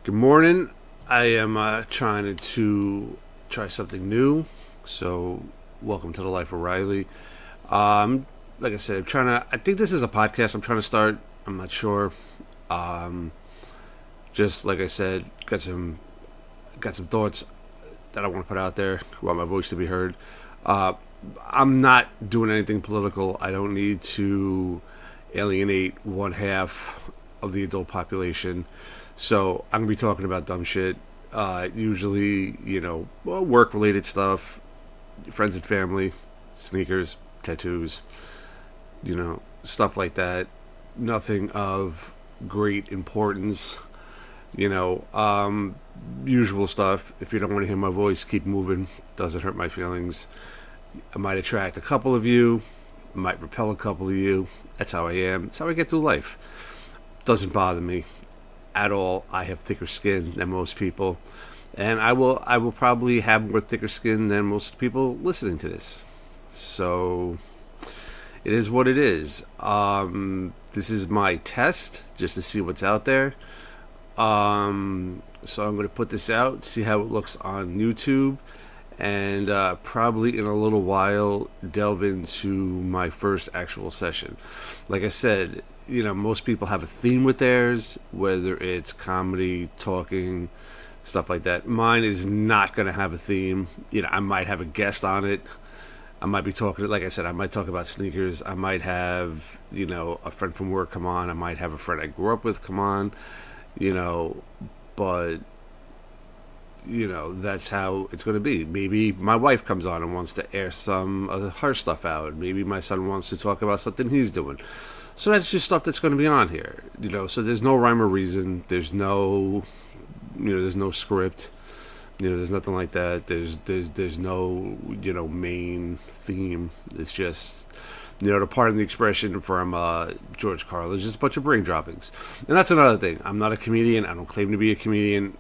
Good morning. I am trying to try something new. So, welcome to the Life of Riley. Like I said, I'm trying to. I think this is a podcast I'm trying to start. I'm not sure. Um, just like I said, got some thoughts that I want to put out there. Want my voice to be heard. Uh, I'm not doing anything political. I don't need to alienate one half of the adult population. So I'm gonna be talking about dumb shit. Usually, work related stuff, friends and family, sneakers, tattoos, stuff like that. Nothing of great importance. You know, um, Usual stuff. If you don't want to hear my voice, keep moving. Doesn't hurt my feelings. I might attract a couple of you. I might repel a couple of you. That's how I am. That's how I get through life. Doesn't bother me at all. I have thicker skin than most people, and I will probably have more thicker skin than most people listening to this. So it is what it is. This is my test just to see what's out there. So I'm going to put this out, see how it looks on YouTube, and probably in a little while delve into my first actual session. Like I said, most people have a theme with theirs, whether it's comedy, talking, stuff like that. Mine is not going to have a theme. I might have a guest on it. I might be talking, like I said, I might talk about sneakers. I might have, a friend from work come on. I might have a friend I grew up with come on, but that's how it's going to be. Maybe my wife comes on and wants to air some of her stuff out. Maybe my son wants to talk about something he's doing. So that's just stuff that's going to be on here. So there's no rhyme or reason. There's no script. There's nothing like that. There's no, main theme. It's just, to pardon the expression from George Carlin, it's just a bunch of brain droppings. And that's another thing. I'm not a comedian. I don't claim to be a comedian.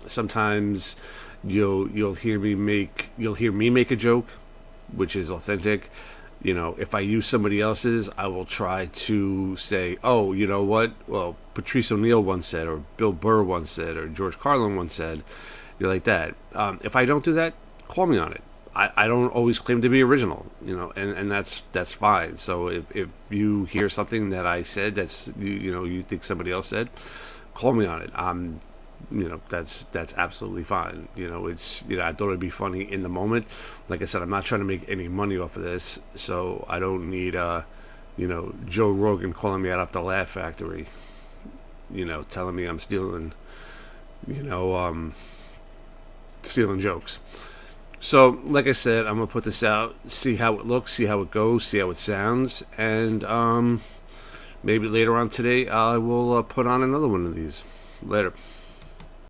Sometimes you'll hear me make a joke, which is authentic. If I use somebody else's, I will try to say, oh, you know what? Well, Patrice O'Neill once said, or Bill Burr once said, or George Carlin once said, like that. If I don't do that, call me on it. I don't always claim to be original, and that's fine. So if you hear something that I said that's you think somebody else said, call me on it. That's absolutely fine. I thought it'd be funny in the moment. Like I said, I'm not trying to make any money off of this, so I don't need Joe Rogan calling me out off the Laugh Factory, telling me I'm stealing stealing jokes. So, like I said, I'm gonna put this out, see how it looks, see how it goes, see how it sounds, and maybe later on today I will put on another one of these. Later.